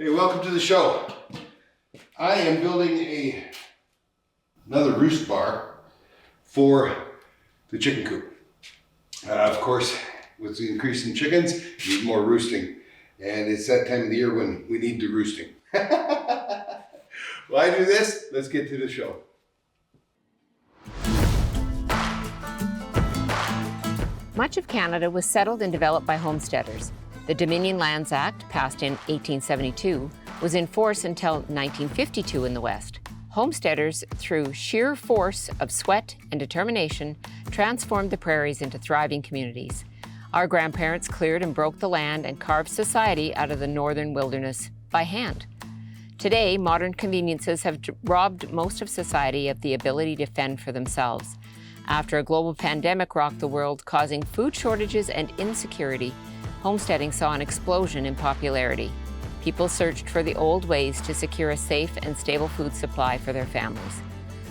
Hey, welcome to the show. I am building another roost bar for the chicken coop. Of course, with the increase in chickens, you need more roosting. And it's that time of the year when we need the roosting. Why do this? Let's get to the show. Much of Canada was settled and developed by homesteaders. The Dominion Lands Act, passed in 1872, was in force until 1952 in the West. Homesteaders, through sheer force of sweat and determination, transformed the prairies into thriving communities. Our grandparents cleared and broke the land and carved society out of the northern wilderness by hand. Today, modern conveniences have robbed most of society of the ability to fend for themselves. After a global pandemic rocked the world, causing food shortages and insecurity, homesteading saw an explosion in popularity. People searched for the old ways to secure a safe and stable food supply for their families.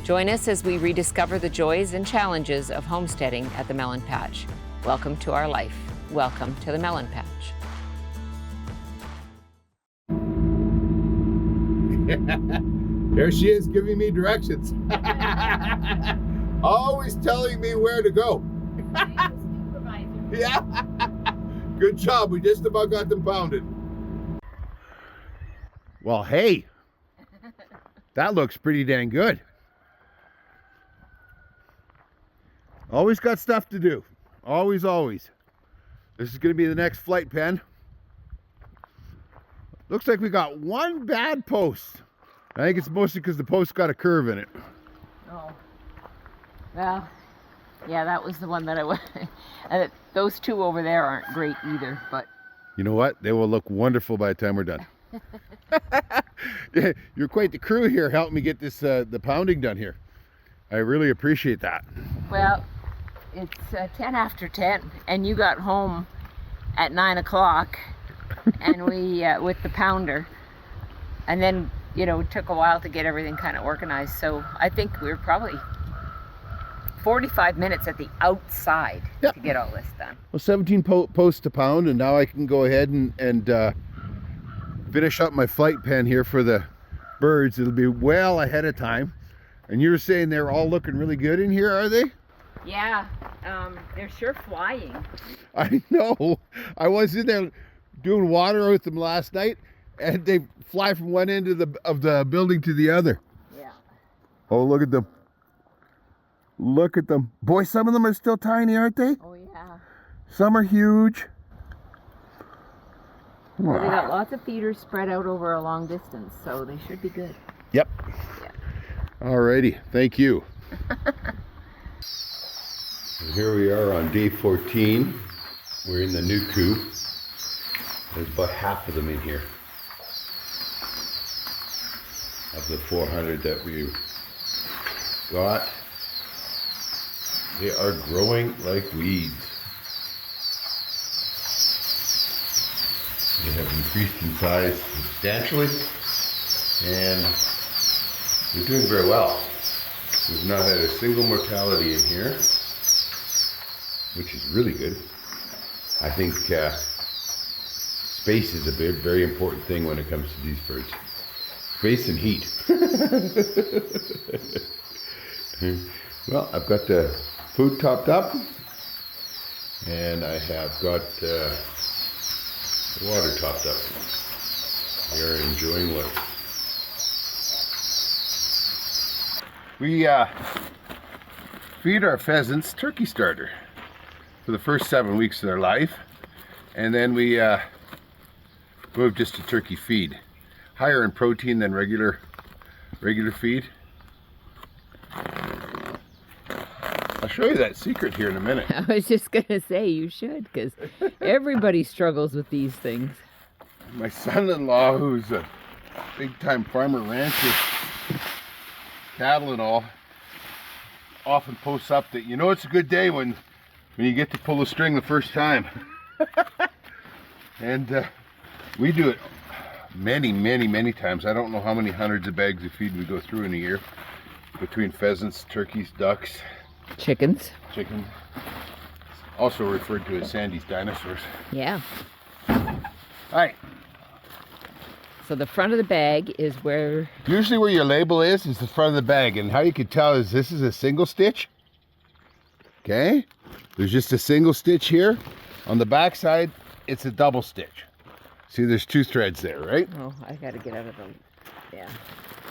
Join us as we rediscover the joys and challenges of homesteading at the Mellon Patch. Welcome to our life. Welcome to the Mellon Patch. There she is giving me directions. Always telling me where to go. Yeah. Good job. We just about got them pounded. Well, hey, that looks pretty dang good. Always got stuff to do. Always, always. This is going to be the next flight pen. Looks like we got one bad post. I think it's mostly because the post got a curve in it. Oh. Well, yeah, that was the one that I went. Those two over there aren't great either, but you know what? They will look wonderful by the time we're done. You're quite the crew here helping me get this the pounding done here. I really appreciate that. Well, it's 10 after 10, and you got home at 9 o'clock, and we with the pounder, and then it took a while to get everything kind of organized. So I think we were probably 45 minutes at the outside to get all this done. Well, 17 posts to pound, and now I can go ahead and finish up my flight pen here for the birds. It'll be well ahead of time. And you were saying they're all looking really good in here, are they? Yeah, they're sure flying. I know. I was in there doing water with them last night, and they fly from one end of the building to the other. Yeah. Oh, look at them. Look at them. Boy, some of them are still tiny, aren't they? Oh, yeah. Some are huge. Well, they got lots of feeders spread out over a long distance, so they should be good. Yep. Yeah. Alrighty, thank you. And here we are on day 14. We're in the new coop. There's about half of them in here. Of the 400 that we got. They are growing like weeds. They have increased in size substantially, and they're doing very well. We've not had a single mortality in here, which is really good. I think space is a very important thing when it comes to these birds. Space and heat. Well, I've got the food topped up, and I have got the water topped up. We are enjoying life. We feed our pheasants turkey starter for the first 7 weeks of their life, and then we move just to turkey feed, higher in protein than regular feed. I'll show you that secret here in a minute. I was just going to say you should, because everybody struggles with these things. My son-in-law, who's a big-time farmer, rancher, cattle and all, often posts up that, it's a good day when you get to pull the string the first time. And we do it many times. I don't know how many hundreds of bags of feed we go through in a year, between pheasants, turkeys, ducks. Chickens. Also referred to as Sandy's dinosaurs. Yeah. Alright. So the front of the bag is where... Usually where your label is the front of the bag. And how you can tell is this is a single stitch. Okay? There's just a single stitch here. On the back side, it's a double stitch. See, there's 2 threads there, right? Oh, I got to get out of the... Yeah.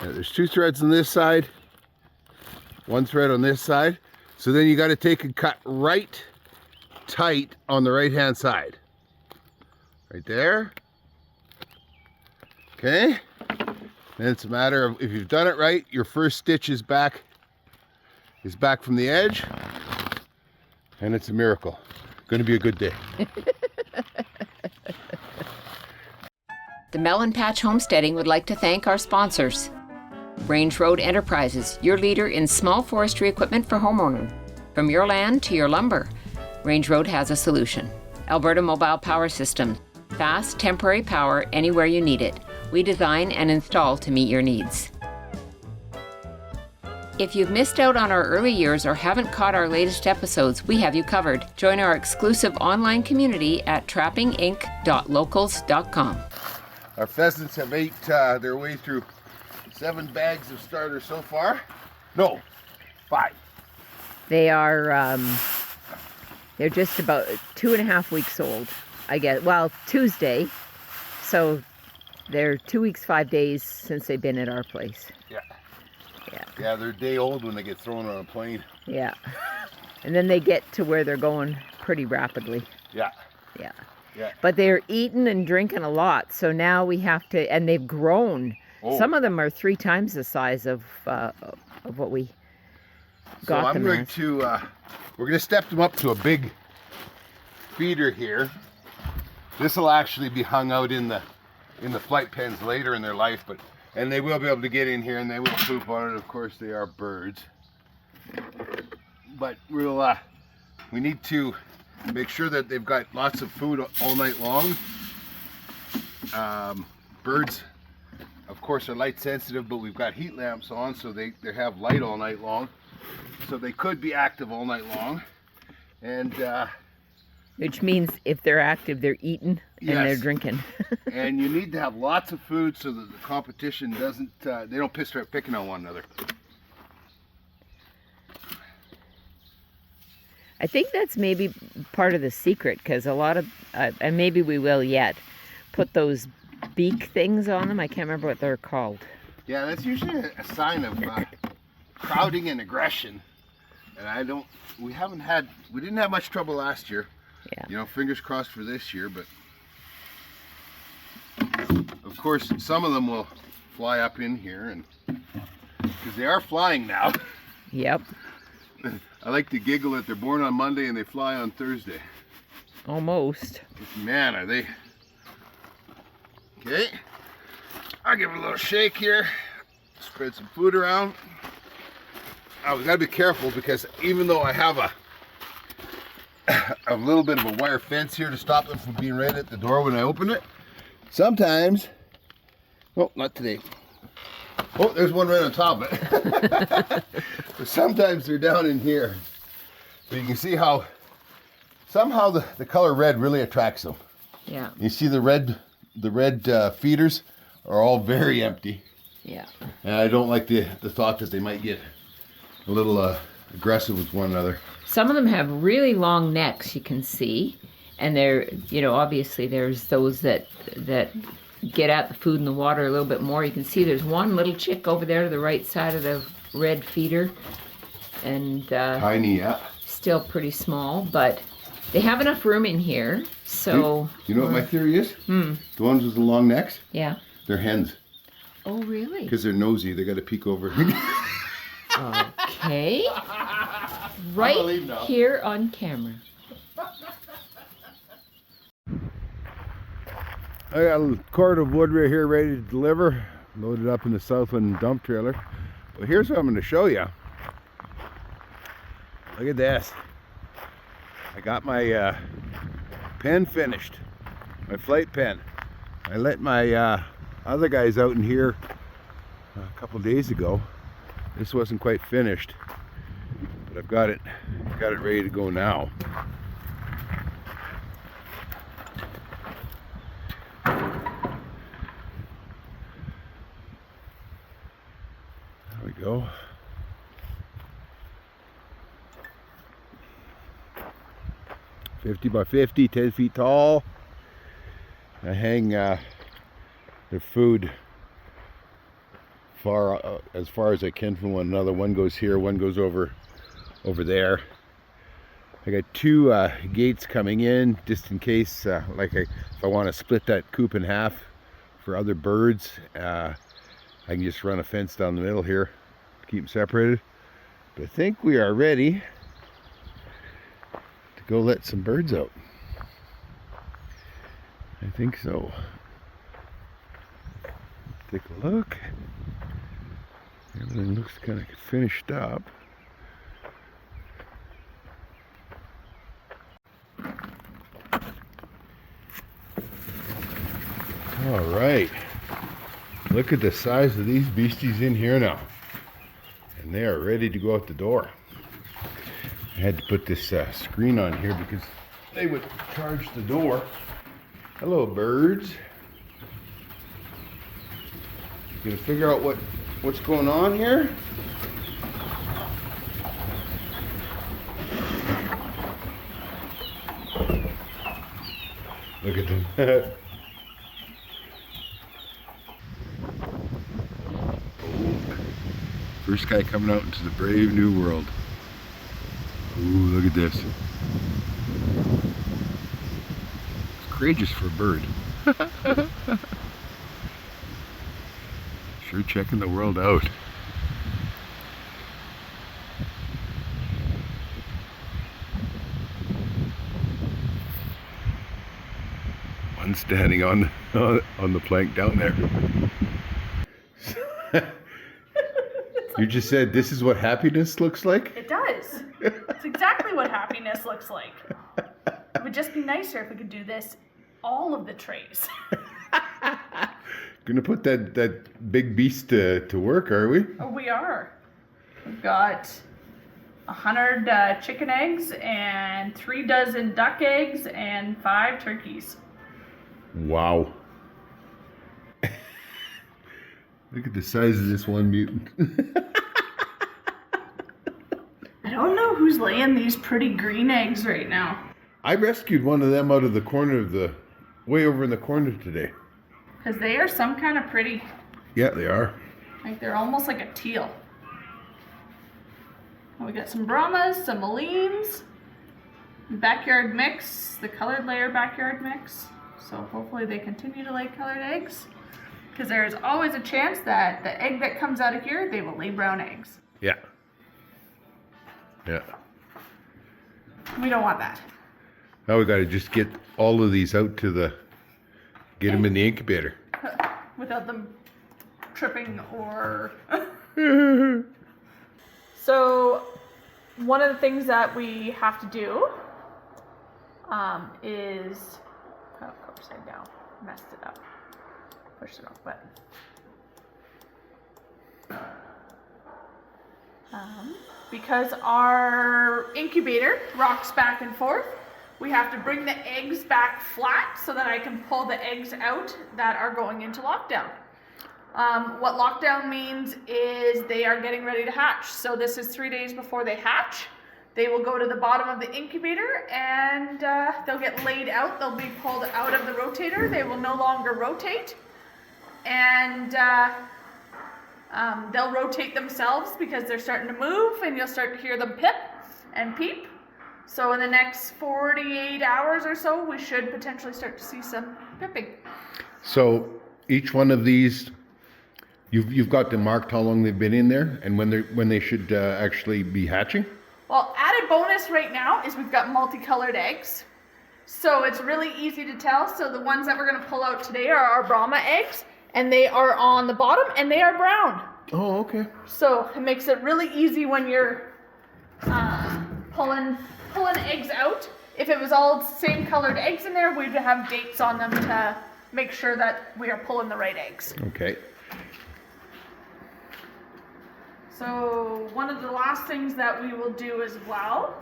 There's 2 threads on this side. 1 thread on this side. So then you got to take and cut right tight on the right-hand side. Right there. Okay? Then it's a matter of, if you've done it right, your first stitch is back from the edge. And it's a miracle. Going to be a good day. The Mellon Patch Homesteading would like to thank our sponsors. Range Road Enterprises, your leader in small forestry equipment for homeowners. From your land to your lumber, Range Road has a solution. Alberta Mobile Power System, fast, temporary power anywhere you need it. We design and install to meet your needs. If you've missed out on our early years or haven't caught our latest episodes, we have you covered. Join our exclusive online community at trappinginc.locals.com. Our pheasants have ate their way through 7 bags of starter so far. No, 5. They are, they're just about 2.5 weeks old, I guess. Well, Tuesday, so they're 2 weeks, 5 days since they've been at our place. Yeah. Yeah. Yeah, they're a day old when they get thrown on a plane. Yeah. And then they get to where they're going pretty rapidly. Yeah. Yeah. Yeah. But they're eating and drinking a lot, so now we have to, and they've grown. Oh. Some of them are 3 times the size of what we got so I'm them going as. to, we're going to step them up to a big feeder here. This will actually be hung out in the flight pens later in their life, and they will be able to get in here and they will poop on it. Of course, they are birds. But we need to make sure that they've got lots of food all night long. Birds, of course, are light sensitive, but we've got heat lamps on, so they have light all night long. So they could be active all night long. And which means if they're active, they're eating and they're drinking. And you need to have lots of food so that the competition doesn't, they don't start picking on one another. I think that's maybe part of the secret, because a lot of, and maybe we will yet, put those beak things on them. I can't remember what they're called. Yeah, that's usually a sign of crowding and aggression. And we didn't have much trouble last year. Yeah. You know, fingers crossed for this year, but of course some of them will fly up in here, and because they are flying now. Yep. I like to giggle that they're born on Monday and they fly on Thursday. Almost. Man, are they. Okay. I'll give it a little shake here. Spread some food around. We gotta be careful, because even though I have a little bit of a wire fence here to stop them from being right at the door when I open it, sometimes, oh, not today. Oh, there's one right on top of it. But sometimes they're down in here. But you can see how somehow the color red really attracts them. Yeah. You see the red feeders are all very empty. Yeah. And I don't like the thought that they might get a little aggressive with one another. Some of them have really long necks, you can see. And they're, obviously there's those that get at the food and the water a little bit more. You can see there's one little chick over there to the right side of the red feeder. And tiny, yeah. Still pretty small, but they have enough room in here, so... You know what my theory is? The ones with the long necks? Yeah. They're hens. Oh, really? Because they're nosy. They got to peek over. Okay. Right here on camera. I got a cord of wood right here ready to deliver, loaded up in the Southland dump trailer. But here's what I'm going to show you. Look at this. I got my pen finished, my flight pen. I let my other guys out in here a couple days ago. This wasn't quite finished, but I've got it ready to go now. 50 by 50, 10 feet tall. I hang their food as far as I can from one another. One goes here, one goes over there. I got two gates coming in just in case, if I want to split that coop in half for other birds. I can just run a fence down the middle here to keep them separated. But I think we are ready to go let some birds out. I think so. Take a look. Everything looks kind of finished up. All right. Look at the size of these beasties in here now. And they are ready to go out the door. I had to put this screen on here because they would charge the door. Hello, birds. You gonna figure out what's going on here? Look at them. First guy coming out into the brave new world. Ooh, look at this. It's courageous for a bird. Sure checking the world out. One standing on the plank down there. You just said this is what happiness looks like? It does. It's exactly what happiness looks like. It would just be nicer if we could do this all of the trays. Gonna put that big beast to work, are we? Oh, we are. We've got 100 chicken eggs and 3 dozen duck eggs and 5 turkeys. Wow. Look at the size of this one mutant. I don't know who's laying these pretty green eggs right now. I rescued one of them out of the corner way over in the corner today. Because they are some kind of pretty. Yeah, they are. Like they're almost like a teal. And we got some Brahmas, some Maleens, backyard mix, the colored layer backyard mix. So hopefully they continue to lay colored eggs. Because there is always a chance that the egg that comes out of here, they will lay brown eggs. Yeah. Yeah. We don't want that. Now we got to just get all of these out to get them in the incubator. Without them tripping or... So, one of the things that we have to do is... Oh, upside down. Messed it up. Pushed it off button. Because our incubator rocks back and forth, we have to bring the eggs back flat so that I can pull the eggs out that are going into lockdown. What lockdown means is they are getting ready to hatch. So this is 3 days before they hatch. They will go to the bottom of the incubator and they'll get laid out. They'll be pulled out of the rotator. They will no longer rotate. And they'll rotate themselves because they're starting to move and you'll start to hear them pip and peep. So in the next 48 hours or so, we should potentially start to see some pipping. So each one of these, you've got them marked how long they've been in there and when they should actually be hatching? Well, added bonus right now is we've got multicolored eggs. So it's really easy to tell. So the ones that we're going to pull out today are our Brahma eggs. And they are on the bottom and they are brown. Oh, okay. So it makes it really easy when you're pulling eggs out. If it was all same colored eggs in there, we'd have dates on them to make sure that we are pulling the right eggs. Okay. So one of the last things that we will do as well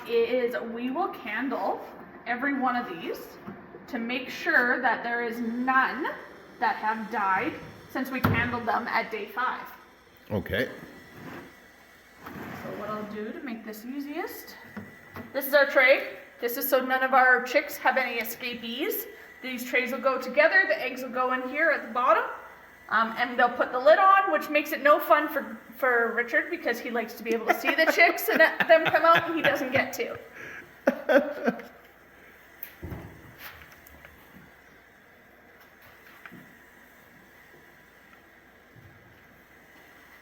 is we will candle every one of these to make sure that there is none that have died since we candled them at day 5. Okay. So what I'll do to make this easiest, this is our tray This is so none of our chicks have any escapees. These trays will go together, the eggs will go in here at the bottom, and they'll put the lid on, which makes it no fun for Richard because he likes to be able to see the chicks and them come out and he doesn't get to.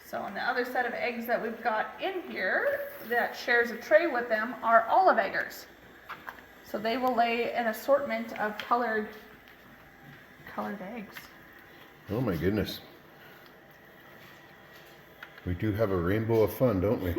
So on the other set of eggs that we've got in here that shares a tray with them are olive eggers. So they will lay an assortment of colored eggs. Oh my goodness. We do have a rainbow of fun, don't we?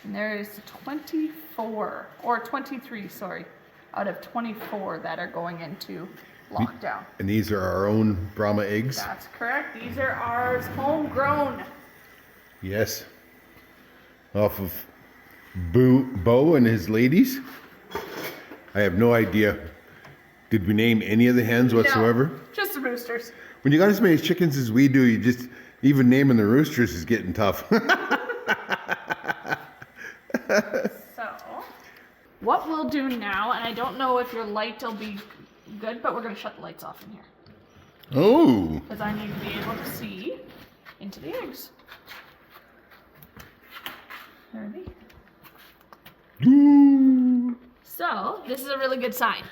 And there is 24, or 23, sorry, out of 24 that are going into lockdown. And these are our own Brahma eggs? That's correct. These are ours, homegrown. Yes. Off of Bo and his ladies. I have no idea. Did we name any of the hens whatsoever? No, just the roosters. When you got as many chickens as we do, you just, even naming the roosters is getting tough. So, what we'll do now, and I don't know if your light will be good, but we're going to shut the lights off in here. Oh. Because I need to be able to see into the eggs. There they be. So, this is a really good sign.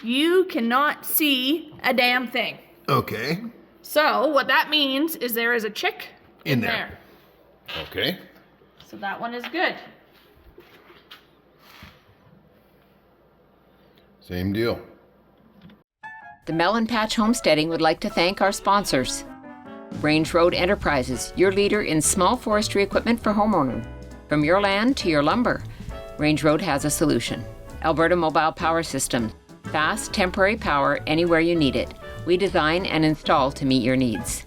You cannot see a damn thing. Okay. So, what that means is there is a chick in there. Okay. So that one is good. Same deal. The Mellon Patch Homesteading would like to thank our sponsors. Range Road Enterprises, your leader in small forestry equipment for homeowners. From your land to your lumber, Range Road has a solution. Alberta Mobile Power System. Fast, temporary power anywhere you need it. We design and install to meet your needs.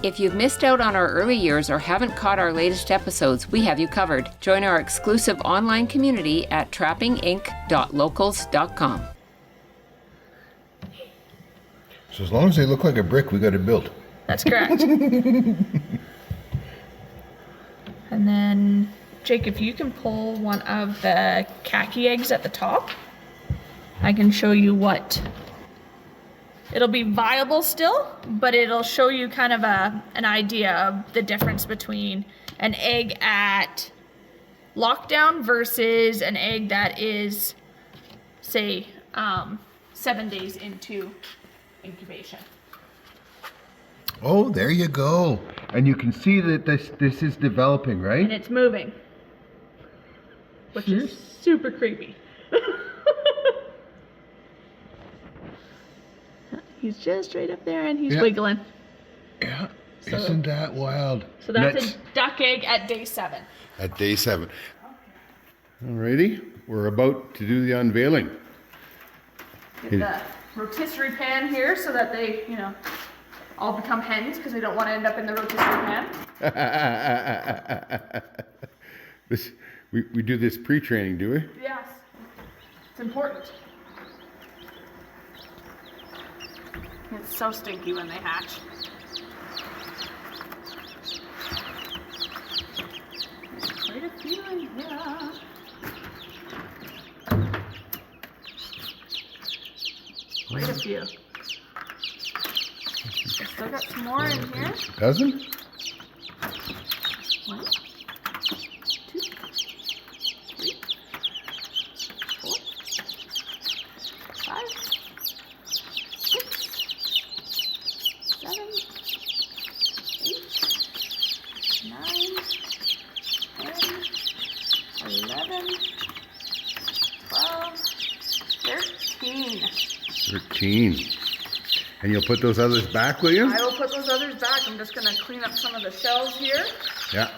If you've missed out on our early years or haven't caught our latest episodes, we have you covered. Join our exclusive online community at trappinginc.locals.com. So as long as they look like a brick, we got it built. That's correct. And then, Jake, if you can pull one of the khaki eggs at the top, I can show you what. It'll be viable still, but it'll show you kind of an idea of the difference between an egg at lockdown versus an egg that is, say, 7 days into incubation. Oh, there you go. And you can see that this is developing, right? And it's moving, which is super creepy. He's just right up there and he's wiggling. Yeah, So- isn't that wild? So that's a duck egg at day 7. At day 7. Alrighty, we're about to do the unveiling. Get the rotisserie pan here so that they, all become hens because they don't want to end up in the rotisserie pan. We do this pre-training, do we? Yes, it's important. It's so stinky when they hatch. Quite a few in here. Quite a few. I still got some more in here. Dozen? 1, 2, 3, 4, 5, 6, 7, 8, 9, 10, 11, 12, 13. 13. And you'll put those others back, will you? I will put those others back. I'm just going to clean up some of the shells here. Yeah.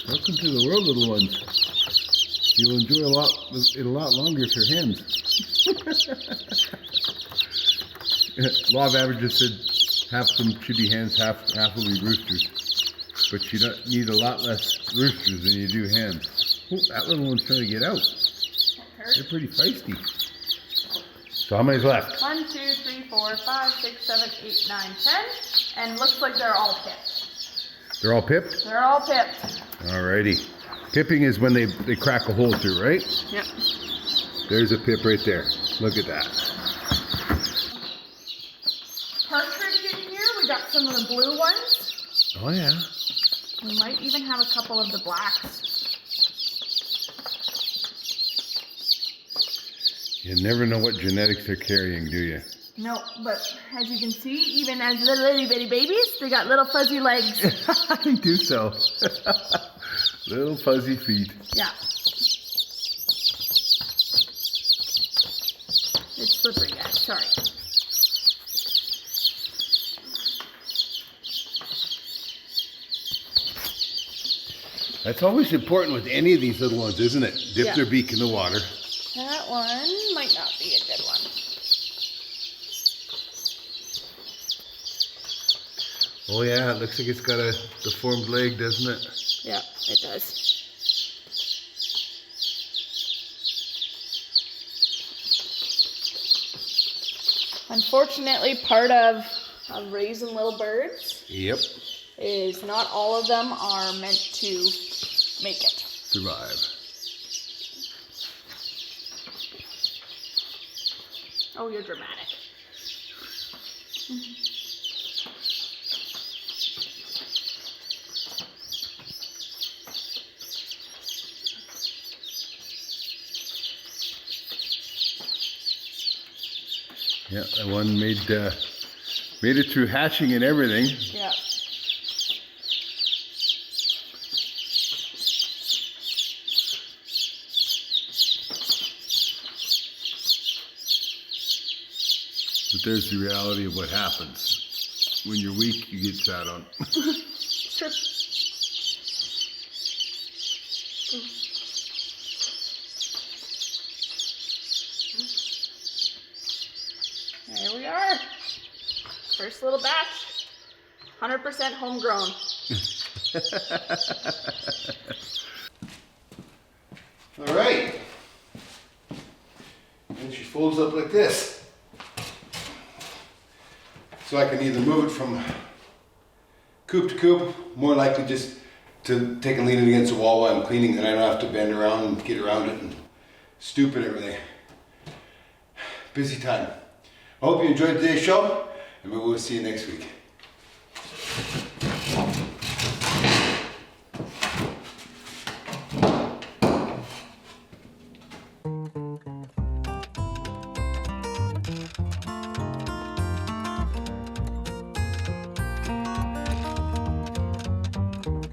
Welcome to the world, little ones. You'll enjoy it a lot longer if you're hens. Law of averages said half of them should be hens, half will be roosters. But you don't need a lot less roosters than you do hens. Oh, that little one's trying to get out. They're pretty feisty. So how many's left? 1, 2, 3, 4, 5, 6, 7, 8, 9, 10. And looks like they're all pipped. They're all pipped? They're all pipped. Alrighty. Pipping is when they crack a hole through, right? Yep. There's a pip right there. Look at that. Partridge in here. We got some of the blue ones. Oh yeah. We might even have a couple of the blacks. You never know what genetics they're carrying, do you? No, but as you can see, even as little itty bitty babies, they got little fuzzy legs. I do so. Little fuzzy feet. Yeah. It's slippery, guys. Sorry. That's always important with any of these little ones, isn't it? Dip Yeah. their beak in the water. That one might not be a good one. Oh yeah, it looks like it's got a deformed leg, doesn't it? Yeah, it does. Unfortunately, part of raising little birds Yep. is not all of them are meant to make it. Survive. Oh, you're dramatic. Yeah, that one made it through hatching and everything. Yeah. But there's the reality of what happens. When you're weak, you get sat on. Sure. There we are. First little batch. 100% homegrown. All right. And she folds up like this. So I can either move it from coop to coop, more likely just to take and lean it against the wall while I'm cleaning, and I don't have to bend around and get around it and stoop and everything. Busy time. I hope you enjoyed today's show, and we will see you next week.